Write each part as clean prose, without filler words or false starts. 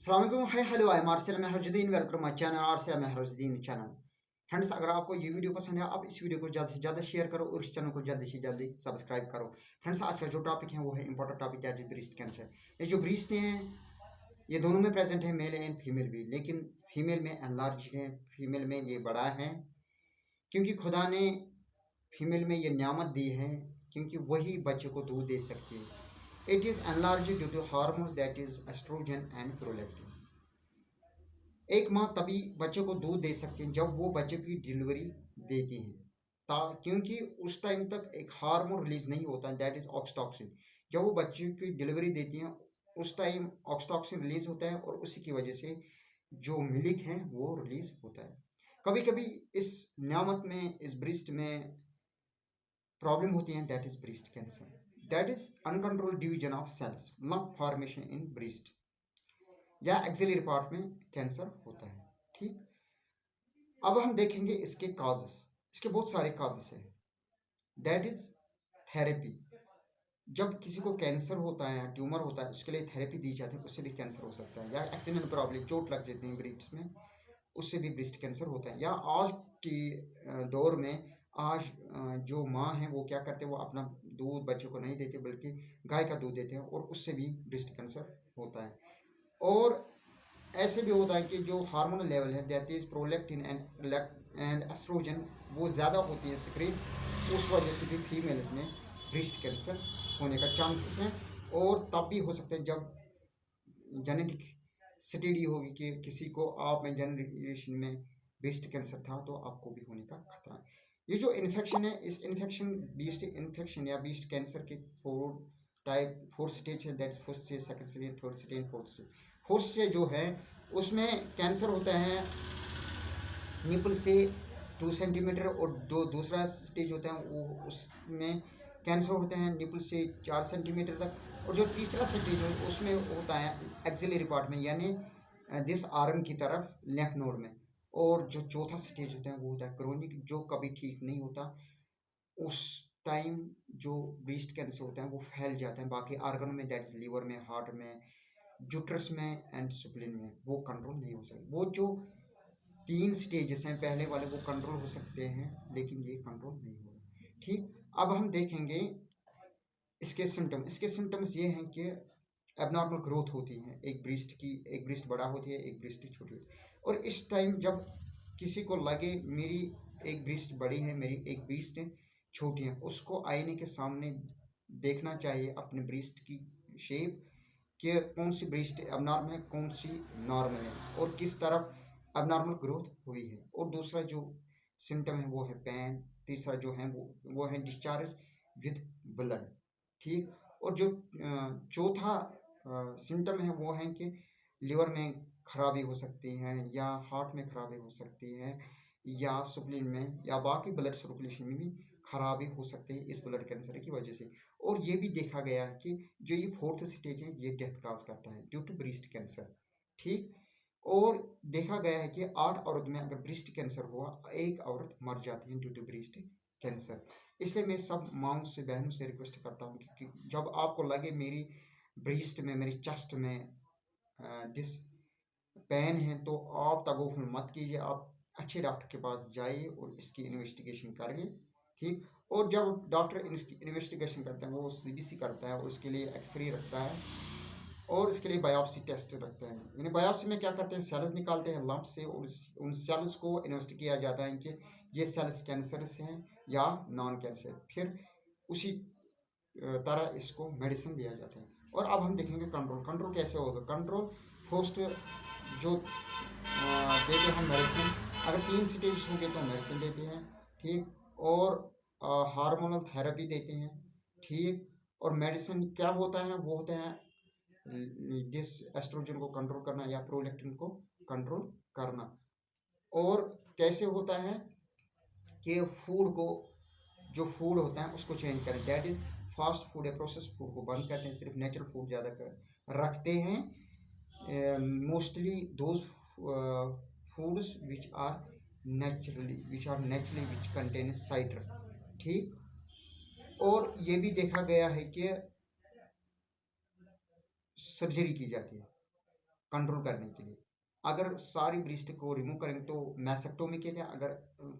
अस्सलामुअलैकुम, hi hello, I am RCL Mahruddin, welcome my channel RCL Mahruddin channel. Friends, अगर आपको ये वीडियो पसंद है, आप इस वीडियो को ज़्यादा से ज़्यादा शेयर करो और इस चैनल को जल्दी से जल्दी सब्सक्राइब करो। फ्रेंड्स, आज का जो टॉपिक है वो है इंपॉर्टेंट टॉपिक है, ब्रेस्ट कैंसर। ये जो ब्रेस्ट हैं, ये दोनों में प्रेजेंट है, मेल एंड फीमेल भी, लेकिन फीमेल में एनलार्ज है, फीमेल में ये बड़ा है, क्योंकि खुदा ने फीमेल में ये नियामत दी है, क्योंकि वही बच्चे को दूध दे सकती है। It is enlarge due to hormones that is oestrogen and prolactin. एक माँ तभी बच्चे को दूध दे सकती है जब वो बच्चे की डिलीवरी देती हैं, ता क्योंकि उस टाइम तक एक हार्मोन रिलीज नहीं होता, दैट इज ऑक्सीटॉसिन। जब वो बच्चे की डिलीवरी देती हैं, उस टाइम ऑक्सीटॉसिन रिलीज होता है और उसी की वजह से जो मिल्क है वो रिलीज होता है। कभी कभी इस नियामत में, इस ब्रेस्ट में प्रॉब्लम होती है, that is breast cancer. That is uncontrolled division of cells, lump formation in breast या एक्सिलरी पार्ट में कैंसर होता है। ठीक, अब हम देखेंगे इसके काजेस। इसके बहुत सारे काजेस हैं, दैट इज थेरेपी। जब किसी को कैंसर होता है, ट्यूमर होता है, उसके लिए थेरेपी दी जाती है, उससे भी कैंसर हो सकता है। या एक्सीडेंट प्रॉब्लम, चोट लग जाती है ब्रेस्ट में, उससे भी ब्रेस्ट कैंसर होता है। या आज की दौर में, आज जो माँ है वो क्या करते हैं, वो अपना दूध बच्चे को नहीं देते बल्कि गाय का दूध देते हैं, और उससे भी ब्रेस्ट कैंसर होता है। और ऐसे भी होता है कि जो हार्मोनल लेवल है, that is prolactin and estrogen, वो ज़्यादा होती है स्क्रीन, उस वजह से भी फीमेल्स में ब्रेस्ट कैंसर होने का चांसेस हैं। और तब भी हो सकते हैं जब जेनेटिक स्टडी होगी कि किसी को आप में जनरेशन में ब्रेस्ट कैंसर था, तो आपको भी होने का खतरा है। ये जो इन्फेक्शन है, इस इन्फेक्शन, ब्रेस्ट इन्फेक्शन या ब्रेस्ट कैंसर के फोर स्टेज है, that's first stage, second stage, third stage, fourth stage. Fourth stage जो है, उसमें कैंसर होता है निपल से 2 सेंटीमीटर, और जो दूसरा स्टेज होता है वो, उसमें कैंसर होते हैं निपल से 4 सेंटीमीटर तक। और जो तीसरा स्टेज है उसमें होता है एक्सिलरी पार्ट में, यानी दिस आर्म की तरफ, लेफ्ट नोड में। और जो चौथा स्टेज होता है वो होता है क्रोनिक, जो कभी ठीक नहीं होता। उस टाइम जो ब्रेस्ट कैंसर होता है वो फैल जाता है बाकी आर्गन में, दैट इज लीवर में, हार्ट में, यूट्रस में एंड स्प्लीन में। वो कंट्रोल नहीं हो सकता। वो जो 3 स्टेजेस हैं पहले वाले, वो कंट्रोल हो सकते हैं, लेकिन ये कंट्रोल नहीं होगा। ठीक, अब हम देखेंगे इसके सिम्टम। इसके सिम्टम्स ये हैं कि एबनॉर्मल ग्रोथ होती है एक ब्रेस्ट की, एक ब्रेस्ट बड़ा होती है, एक ब्रेस्ट छोटी होती है। और इस टाइम जब किसी को लगे मेरी एक ब्रेस्ट बड़ी है, मेरी एक ब्रेस्ट छोटी है, उसको आईने के सामने देखना चाहिए अपने ब्रेस्ट की शेप, कि कौन सी ब्रेस्ट एबनॉर्मल है, कौन सी नॉर्मल है, और किस तरफ एबनॉर्मल ग्रोथ हुई है। और दूसरा जो सिम्टम है वो है पेन। तीसरा जो है वो है डिस्चार्ज विद ब्लड। ठीक, और जो चौथा सिम्टम है वो है कि लिवर में खराबी हो सकती है, या हार्ट में खराबी हो सकती है, या स्प्लीन में, या बाकी ब्लड सर्कुलेशन में भी खराबी हो सकती है इस ब्लड कैंसर की वजह से। और ये भी देखा गया है कि जो ये फोर्थ स्टेज है, ये डेथ काज करता है ड्यू टू ब्रेस्ट कैंसर। ठीक, और देखा गया है कि 8 औरत में अगर ब्रेस्ट कैंसर हुआ, एक औरत मर जाती है ड्यू टू ब्रेस्ट कैंसर। इसलिए मैं सब माओ से, बहनों से रिक्वेस्ट करता हूँ कि जब आपको लगे मेरी ब्रेस्ट में, मेरी चेस्ट में दिस पेन है, तो आप तगोफुल मत कीजिए, आप अच्छे डॉक्टर के पास जाइए और इसकी इन्वेस्टिगेशन करिए। ठीक, और जब डॉक्टर इन्वेस्टिगेशन करता है, वो सीबीसी करता है, उसके लिए एक्सरे रखता है, और इसके लिए बायोप्सी टेस्ट रखते हैं। यानी बायोप्सी में क्या करते हैं, सेल्स निकालते हैं लंप से, और उन सेल्स को इन्वेस्ट किया जाता है कि ये सेल्स कैंसरस हैं या नॉन कैंसर। फिर उसी तरह इसको मेडिसिन दिया जाता है। और अब हम देखेंगे कंट्रोल। कंट्रोल कैसे होगा? कंट्रोल फर्स्ट जो देते हैं मेडिसिन, अगर 3 स्टेज हो गए तो मेडिसिन देते हैं। ठीक, और हार्मोनल थेरेपी देते हैं। ठीक, और मेडिसिन क्या होता है, वो होता है दिस एस्ट्रोजन को कंट्रोल करना या प्रोलैक्टिन को कंट्रोल करना। और कैसे होता है कि फूड को, जो फूड होता है उसको चेंज करें, दैट इज फास्ट फूड या प्रोसेस फूड को बंद करते हैं, सिर्फ नेचुरल फूड ज़्यादा रखते हैं। Mostly those foods which which contain citrus. ठीक, और ये भी देखा गया है कि सर्जरी की जाती है कंट्रोल करने के लिए। अगर सारी ब्रीस्ट को रिमूव करेंगे तो मैसेक्टोमी कहते हैं, अगर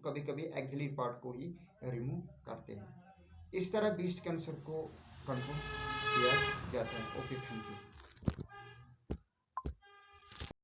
कभी कभी एक्सिलरी पार्ट को ही रिमूव करते हैं। इस तरह ब्रीस्ट कैंसर को कंट्रोल किया जाता है। Okay, thank you.